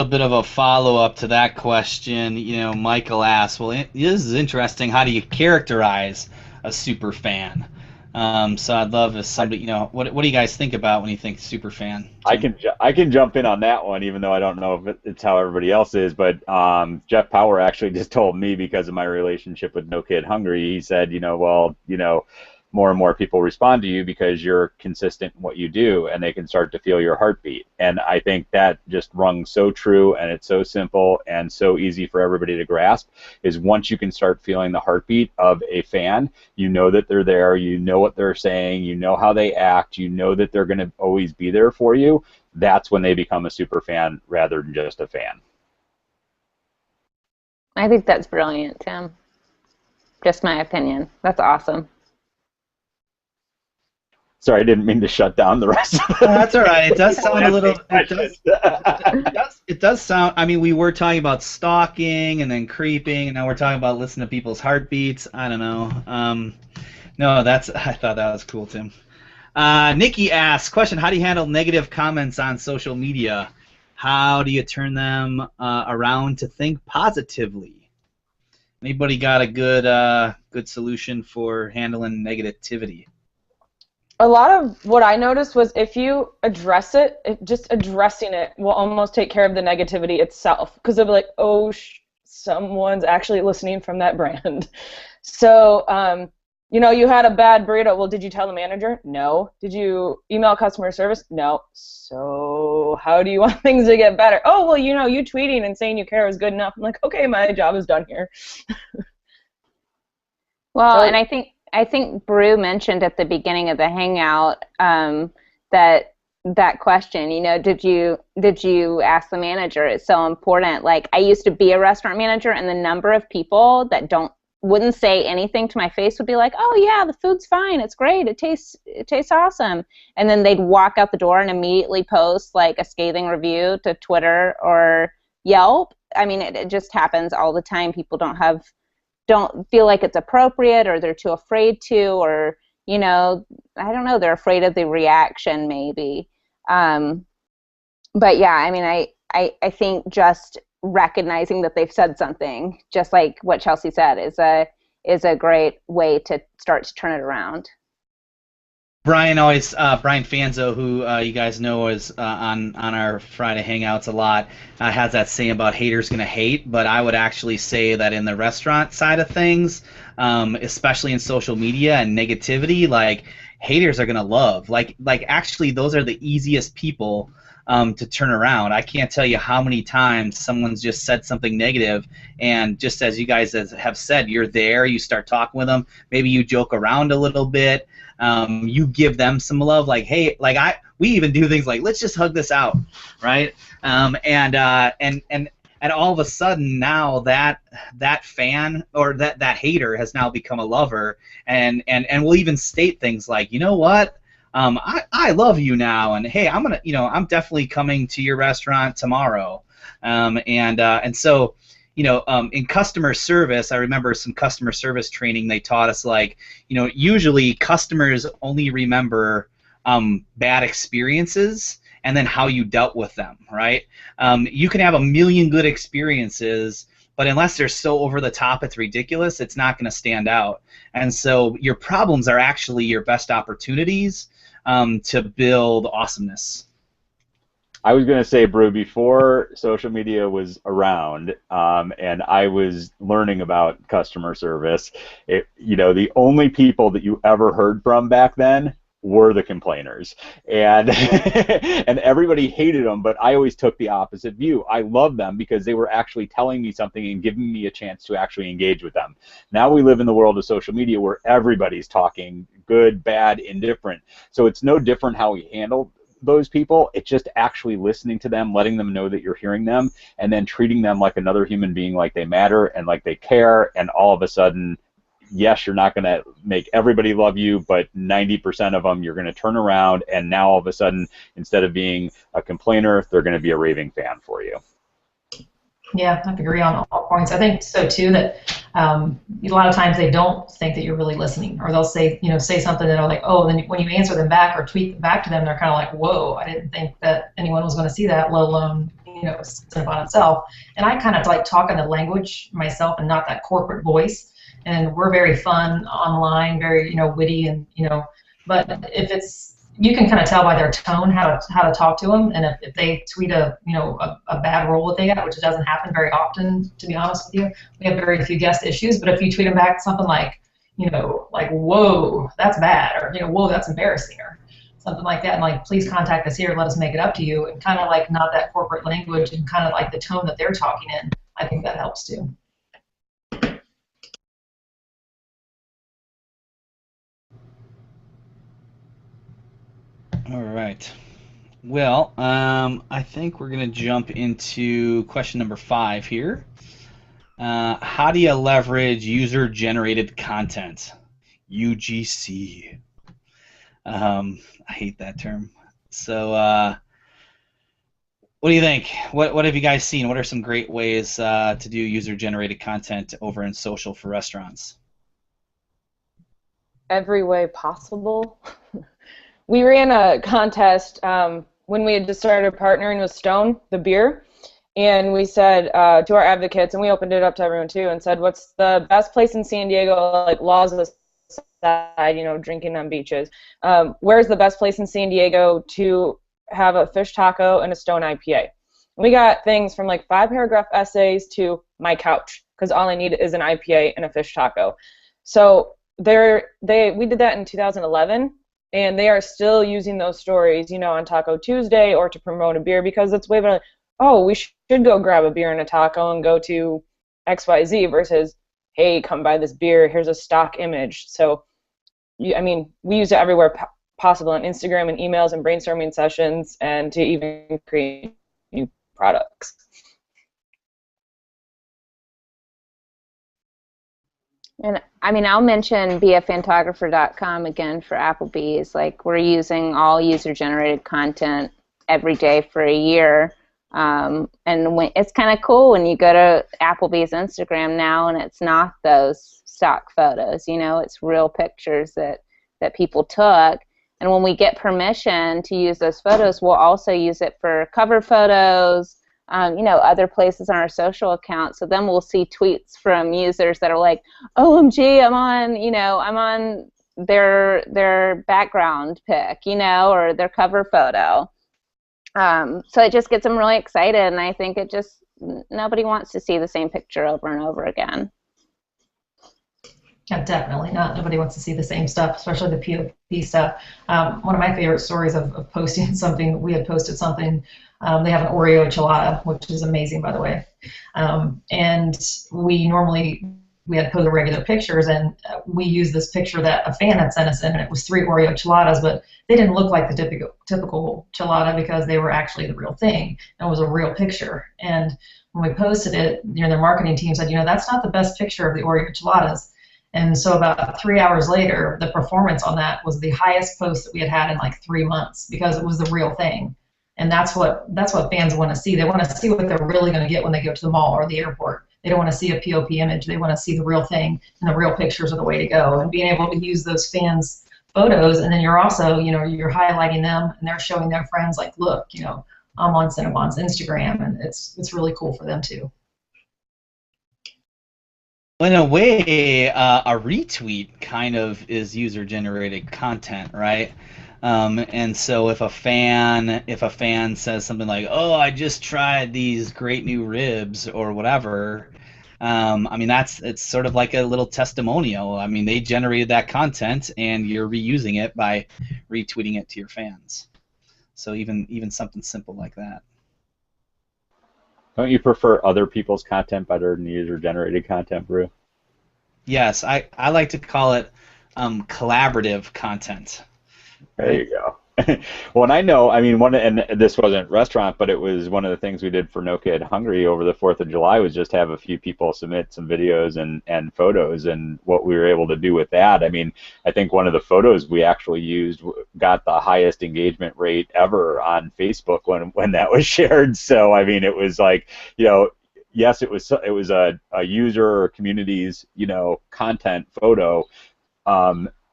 A bit of a follow-up to that question. Michael asked, well, this is interesting. How do you characterize a super fan? So I'd love if somebody, what do you guys think about when you think super fan? I can jump in on that one, even though I don't know if it's how everybody else is. But Jeff Power actually just told me, because of my relationship with No Kid Hungry, he said, more and more people respond to you because you're consistent in what you do, and they can start to feel your heartbeat. And I think that just rung so true, and it's so simple and so easy for everybody to grasp, is once you can start feeling the heartbeat of a fan, you know that they're there, you know what they're saying, you know how they act, you know that they're going to always be there for you. That's when they become a super fan rather than just a fan. I think that's brilliant, Tim. Just my opinion. That's awesome. Sorry, I didn't mean to shut down the rest of it. That's all right. It does sound a little. It does sound. I mean, we were talking about stalking and then creeping, and now we're talking about listening to people's heartbeats. I don't know. No, I thought that was cool, Tim. Nikki asks, question, how do you handle negative comments on social media? How do you turn them around to think positively? Anybody got a good solution for handling negativity? A lot of what I noticed was if you address it, just addressing it will almost take care of the negativity itself. Because they'll be like, oh, someone's actually listening from that brand. So, you had a bad burrito. Well, did you tell the manager? No. Did you email customer service? No. So how do you want things to get better? Oh, well, you tweeting and saying you care is good enough. I'm like, okay, my job is done here. Well, and I think Brew mentioned at the beginning of the hangout that question, did you ask the manager? It's so important. Like, I used to be a restaurant manager, and the number of people that wouldn't say anything to my face would be like, oh yeah, the food's fine, it's great, it tastes awesome, and then they'd walk out the door and immediately post like a scathing review to Twitter or Yelp. I mean, it just happens all the time. People don't feel like it's appropriate, or they're too afraid to, or I don't know, they're afraid of the reaction maybe. But yeah, I mean, I think just recognizing that they've said something, just like what Chelsea said, is a great way to start to turn it around. Brian Fanzo, who you guys know is on our Friday Hangouts a lot, has that saying about haters gonna hate. But I would actually say that in the restaurant side of things, especially in social media and negativity, like, haters are gonna love. Like actually, those are the easiest people to turn around. I can't tell you how many times someone's just said something negative, and just as you guys have said, you're there, you start talking with them, maybe you joke around a little bit. You give them some love, like, hey, we even do things like, let's just hug this out, right? And all of a sudden now that fan or that hater has now become a lover, and will even state things like, you know what, I love you now, and hey, I'm definitely coming to your restaurant tomorrow, and so. In customer service, I remember some customer service training. They taught us, like, usually customers only remember bad experiences and then how you dealt with them, right? You can have a million good experiences, but unless they're so over the top it's ridiculous, it's not going to stand out. And so your problems are actually your best opportunities to build awesomeness. I was going to say, Brew, before social media was around, and I was learning about customer service, the only people that you ever heard from back then were the complainers, and and everybody hated them, but I always took the opposite view. I loved them because they were actually telling me something and giving me a chance to actually engage with them. Now we live in the world of social media where everybody's talking, good, bad, indifferent, so it's no different how we handle those people. It's just actually listening to them, letting them know that you're hearing them, and then treating them like another human being, like they matter and like they care. And all of a sudden, yes, you're not going to make everybody love you, but 90% of them you're going to turn around, and now all of a sudden, instead of being a complainer, they're going to be a raving fan for you. Yeah, I agree on all points. I think so too, that a lot of times they don't think that you're really listening, or they'll say something and they're like, oh, then when you answer them back or tweet back to them, they're kind of like, whoa, I didn't think that anyone was going to see that, let alone stand on itself. And I kind of like talk in the language myself and not that corporate voice. And we're very fun online, very witty, and but if it's, you can kind of tell by their tone how to talk to them, and if they tweet a bad role that they got, which doesn't happen very often, to be honest with you, we have very few guest issues. But if you tweet them back something like like, whoa, that's bad, or whoa, that's embarrassing, or something like that, and like, please contact us here, let us make it up to you, and kind of like not that corporate language, and kind of like the tone that they're talking in, I think that helps too. All right. Well, I think we're going to jump into question number 5 here. How do you leverage user-generated content? UGC. I hate that term. So, what do you think? What have you guys seen? What are some great ways to do user-generated content over in social for restaurants? Every way possible. we ran a contest when we had just started partnering with Stone, the beer, and we said to our advocates, and we opened it up to everyone too, and said, what's the best place in San Diego, like laws aside, you know, drinking on beaches, where's the best place in San Diego to have a fish taco and a Stone IPA? And we got things from like 5-paragraph essays to my couch, because all I need is an IPA and a fish taco. So we did that in 2011, and they are still using those stories, you know, on Taco Tuesday or to promote a beer, because it's way better. Oh, we should go grab a beer and a taco and go to XYZ versus, hey, come buy this beer, here's a stock image. So, I mean, we use it everywhere possible, on Instagram and emails and brainstorming sessions, and to even create new products. And I mean, I'll mention beaphotographer.com again for Applebee's. Like, we're using all user-generated content every day for a year. And it's kind of cool when you go to Applebee's Instagram now, and it's not those stock photos. You know, it's real pictures that people took. And when we get permission to use those photos, we'll also use it for cover photos, you know, other places on our social accounts. So then we'll see tweets from users that are like, OMG, I'm on their background pic, you know, or their cover photo. So it just gets them really excited, and I think nobody wants to see the same picture over and over again. Yeah, definitely not. Nobody wants to see the same stuff, especially the POP stuff. One of my favorite stories of posting something, we had posted something, they have an Oreo enchilada, which is amazing, by the way. And we had posted regular pictures, and we used this picture that a fan had sent us in, and it was 3 Oreo enchiladas, but they didn't look like the typical enchilada because they were actually the real thing, and it was a real picture. And when we posted it, you know, their marketing team said, you know, that's not the best picture of the Oreo enchiladas. And so about 3 hours later, the performance on that was the highest post that we had in like 3 months, because it was the real thing. And that's what fans want to see. They want to see what they're really going to get when they go to the mall or the airport. They don't want to see a POP image. They want to see the real thing, and the real pictures are the way to go. And being able to use those fans' photos, and then you're also, you know, you're highlighting them, and they're showing their friends, like, look, you know, I'm on Cinnabon's Instagram, and it's really cool for them too. Well, in a way, a retweet kind of is user-generated content, right? And so if a fan says something like, "Oh, I just tried these great new ribs," or whatever, I mean, it's sort of like a little testimonial. I mean, they generated that content, and you're reusing it by retweeting it to your fans. So even something simple like that. Don't you prefer other people's content better than user-generated content, Brew? Yes, I like to call it collaborative content. There you go. Well, and I know, I mean, and this wasn't restaurant, but it was one of the things we did for No Kid Hungry over the 4th of July was just have a few people submit some videos and photos, and what we were able to do with that. I mean, I think one of the photos we actually used got the highest engagement rate ever on Facebook when that was shared. So, I mean, it was like, you know, yes, it was a user or community's, you know, content photo.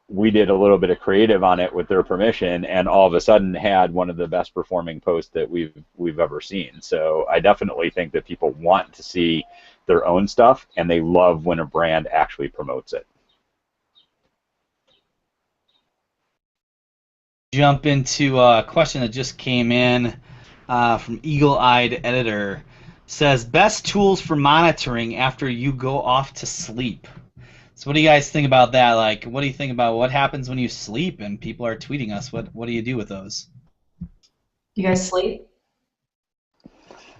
We did a little bit of creative on it with their permission, and all of a sudden had one of the best performing posts that we've ever seen. So I definitely think that people want to see their own stuff, and they love when a brand actually promotes it. Jump into a question that just came in from Eagle-Eyed Editor. Says, best tools for monitoring after you go off to sleep. So what do you guys think about that? Like, what do you think about what happens when you sleep and people are tweeting us? What do you do with those? You guys sleep?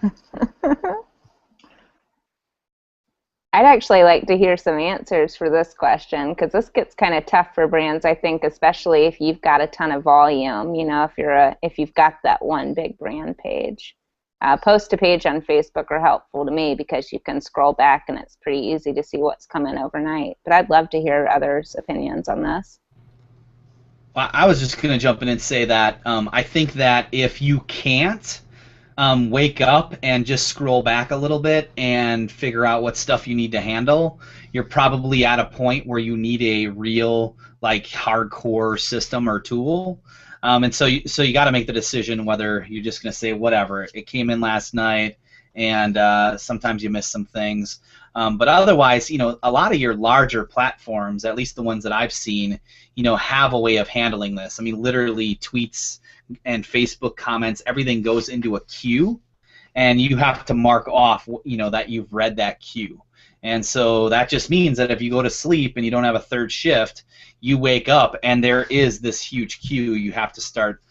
I'd actually like to hear some answers for this question, because this gets kind of tough for brands, I think, especially if you've got a ton of volume. You know, if you've got that one big brand page. Post a page on Facebook are helpful to me because you can scroll back and it's pretty easy to see what's coming overnight. But I'd love to hear others' opinions on this. I was just going to jump in and say that I think that if you can't wake up and just scroll back a little bit and figure out what stuff you need to handle, you're probably at a point where you need a real like hardcore system or tool. And so you got to make the decision whether you're just going to say whatever. It came in last night, and sometimes you miss some things. But otherwise, a lot of your larger platforms, at least the ones that I've seen, have a way of handling this. I mean, literally tweets and Facebook comments, everything goes into a queue, and you have to mark off, that you've read that queue. And so that just means that if you go to sleep and you don't have a third shift, you wake up and there is this huge queue you have to start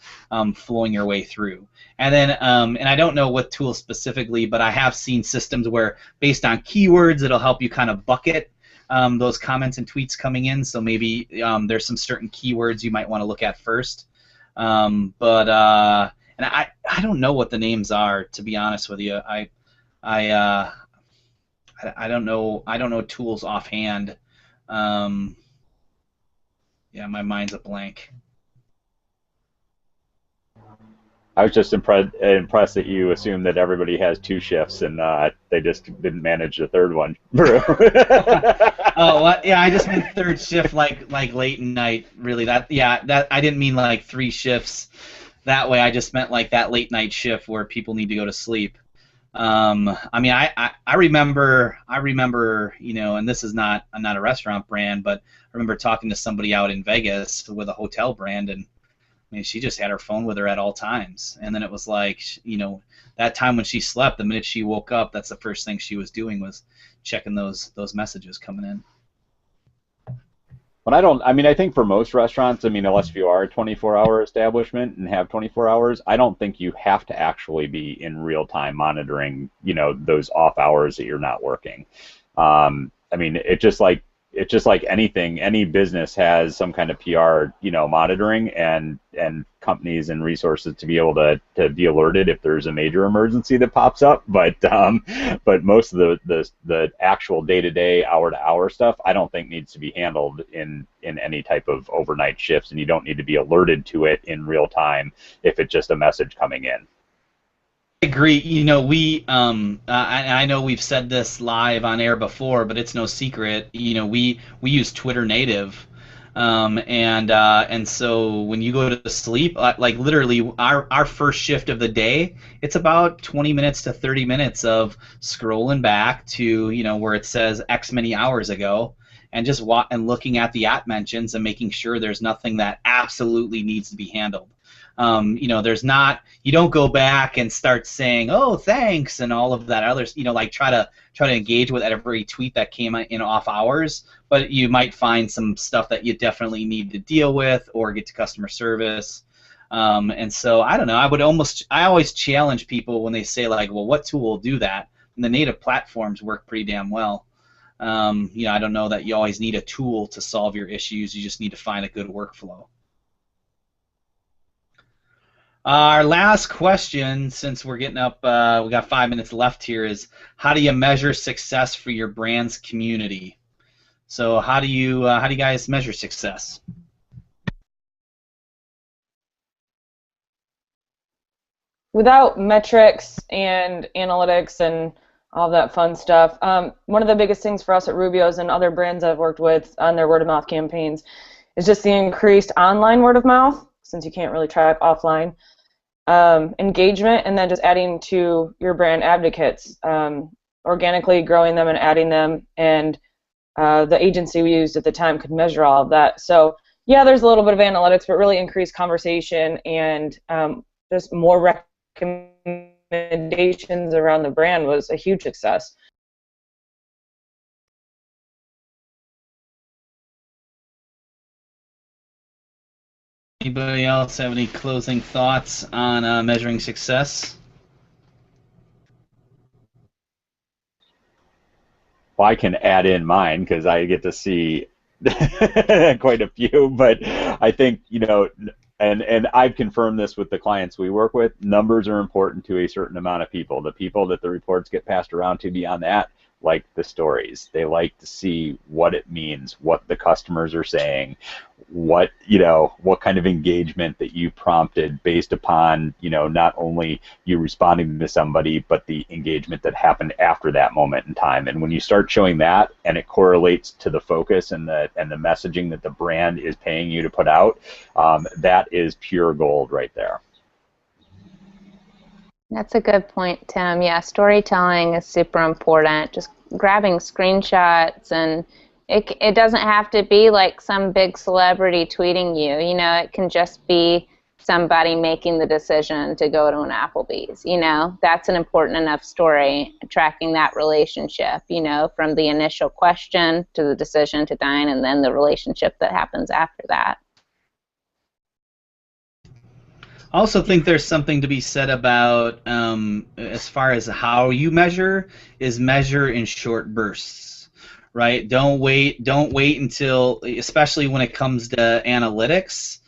flowing your way through. And then, and I don't know what tool specifically, but I have seen systems where based on keywords, it'll help you kind of bucket those comments and tweets coming in. So maybe there's some certain keywords you might want to look at first. And I don't know what the names are, to be honest with you. I don't know tools offhand. Yeah, my mind's a blank. I was just impressed that you assumed that everybody has 2 shifts and they just didn't manage the third one. Oh, what? Yeah, I just meant third shift, like late night. Really, that I didn't mean like 3 shifts that way. I just meant like that late night shift where people need to go to sleep. I mean, I remember, and this is not a restaurant brand, but I remember talking to somebody out in Vegas with a hotel brand, and I mean, she just had her phone with her at all times. And then it was like, that time when she slept, the minute she woke up, that's the first thing she was doing was checking those messages coming in. But I think for most restaurants, unless you are a 24-hour establishment and have 24 hours, I don't think you have to actually be in real-time monitoring, those off hours that you're not working. It's just like anything. Any business has some kind of PR, monitoring and companies and resources to be able to be alerted if there's a major emergency that pops up. But most of the actual day-to-day, hour-to-hour stuff, I don't think needs to be handled in any type of overnight shifts, and you don't need to be alerted to it in real time if it's just a message coming in. I agree. I know we've said this live on air before, but it's no secret. We use Twitter native, and so when you go to sleep, like literally our first shift of the day, it's about 20 minutes to 30 minutes of scrolling back to where it says X many hours ago, and just looking at the app mentions and making sure there's nothing that absolutely needs to be handled. There's not. You don't go back and start saying, "Oh, thanks," and all of that others. Like try to engage with every tweet that came in off hours. But you might find some stuff that you definitely need to deal with or get to customer service. And so I don't know. I always challenge people when they say like, "Well, what tool will do that?" And the native platforms work pretty damn well. I don't know that you always need a tool to solve your issues. You just need to find a good workflow. Our last question, since we're getting up, we got 5 minutes left here, is how do you measure success for your brand's community? So how do you guys measure success? Without metrics and analytics and all that fun stuff, one of the biggest things for us at Rubio's and other brands I've worked with on their word of mouth campaigns is just the increased online word of mouth, since you can't really track offline. Engagement, and then just adding to your brand advocates, organically growing them and adding them, and the agency we used at the time could measure all of that. So yeah, there's a little bit of analytics, but really increased conversation and just more recommendations around the brand was a huge success. Anybody else have any closing thoughts on measuring success? Well, I can add in mine because I get to see quite a few, but I think, and I've confirmed this with the clients we work with, numbers are important to a certain amount of people. The people that the reports get passed around to beyond that like the stories. They like to see what it means, what the customers are saying, what kind of engagement that you prompted based upon, not only you responding to somebody, but the engagement that happened after that moment in time. And when you start showing that, and it correlates to the focus and the messaging that the brand is paying you to put out, that is pure gold right there. That's a good point, Tim. Yeah, storytelling is super important. Just grabbing screenshots, and it doesn't have to be like some big celebrity tweeting you. It can just be somebody making the decision to go to an Applebee's. That's an important enough story, tracking that relationship, from the initial question to the decision to dine, and then the relationship that happens after that. I also think there's something to be said about, as far as how you measure in short bursts, right? Don't wait until, especially when it comes to analytics,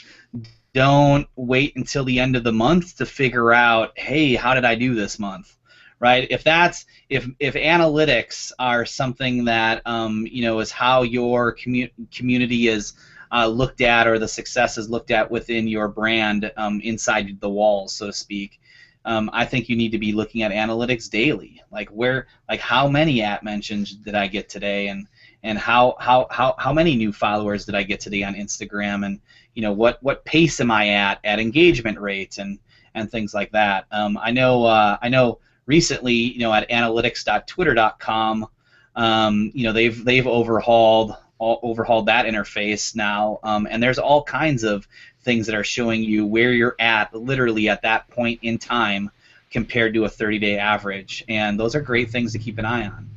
don't wait until the end of the month to figure out, hey, how did I do this month, right? If analytics are something that is how your community is looked at, or the success is looked at within your brand, inside the walls, so to speak. I think you need to be looking at analytics daily, like how many app mentions did I get today, and how many new followers did I get today on Instagram, and what pace am I at engagement rates and things like that. I know recently, at analytics.twitter.com, they've overhauled that interface now, and there's all kinds of things that are showing you where you're at literally at that point in time compared to a 30-day average, and those are great things to keep an eye on.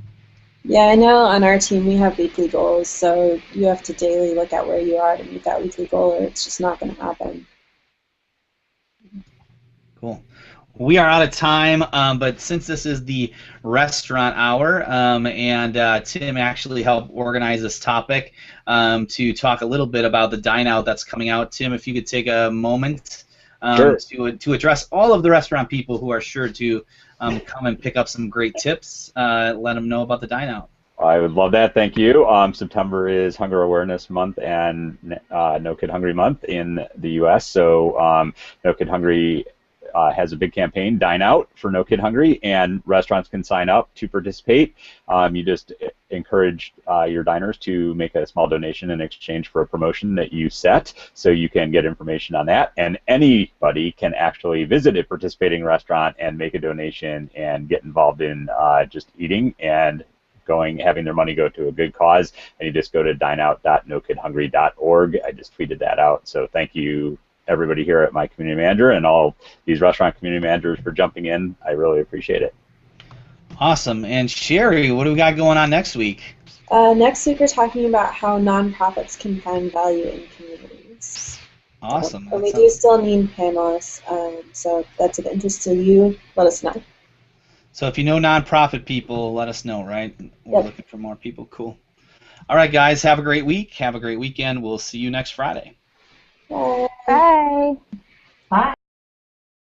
Yeah, I know on our team we have weekly goals, so you have to daily look at where you are to meet that weekly goal, or it's just not going to happen. Cool. We are out of time, but since this is the restaurant hour, and Tim actually helped organize this topic to talk a little bit about the Dine Out that's coming out. Tim, if you could take a moment Sure. to address all of the restaurant people who are sure to come and pick up some great tips, let them know about the Dine Out. I would love that. Thank you. September is Hunger Awareness Month and No Kid Hungry Month in the U.S. So No Kid Hungry has a big campaign, Dine Out for No Kid Hungry, and restaurants can sign up to participate. You just encourage your diners to make a small donation in exchange for a promotion that you set, so you can get information on that. And anybody can actually visit a participating restaurant and make a donation and get involved in just eating and having their money go to a good cause. And you just go to dineout.nokidhungry.org. I just tweeted that out. So thank you, everybody here at My Community Manager and all these restaurant community managers, for jumping in. I really appreciate it. Awesome. And Sherry, what do we got going on next week? Next week we're talking about how nonprofits can find value in communities. Awesome. And we do still need panelists, so if that's of interest to you, let us know. So if you know nonprofit people, let us know, right? We're Yep. looking for more people. Cool. All right, guys, have a great week. Have a great weekend. We'll see you next Friday. Bye.